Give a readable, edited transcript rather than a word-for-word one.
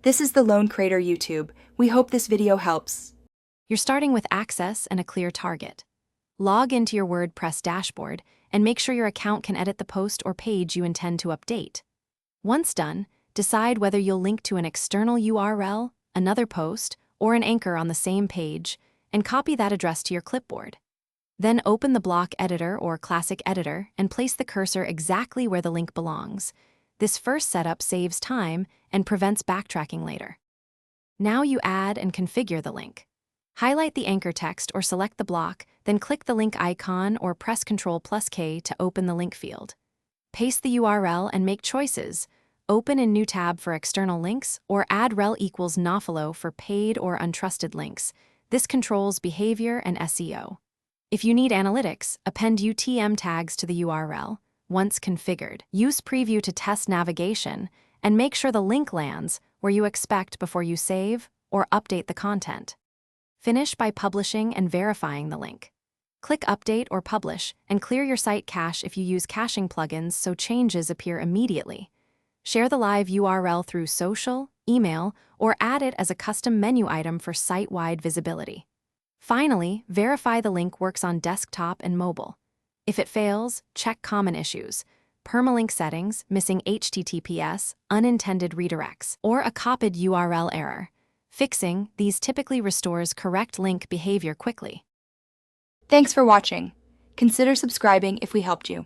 This is the Lone Creator YouTube. We hope this video helps. You're starting with access and a clear target. Log into your WordPress dashboard and make sure your account can edit the post or page you intend to update. Once done, decide whether you'll link to an external URL, another post, or an anchor on the same page, and copy that address to your clipboard. Then open the block editor or classic editor and place the cursor exactly where the link belongs. This first setup saves time and prevents backtracking later. Now you add and configure the link. Highlight the anchor text or select the block, then click the link icon or press Ctrl+K to open the link field. Paste the URL and make choices. Open in new tab for external links or add rel equals nofollow for paid or untrusted links. This controls behavior and SEO. If you need analytics, append UTM tags to the URL. Once configured, use preview to test navigation and make sure the link lands where you expect before you save or update the content. Finish by publishing and verifying the link. Click Update or Publish and clear your site cache if you use caching plugins so changes appear immediately. Share the live URL through social, email, or add it as a custom menu item for site-wide visibility. Finally, verify the link works on desktop and mobile. If it fails, check common issues: permalink settings, missing HTTPS, unintended redirects, or a copied URL error. Fixing these typically restores correct link behavior quickly. Thanks for watching. Consider subscribing if we helped you.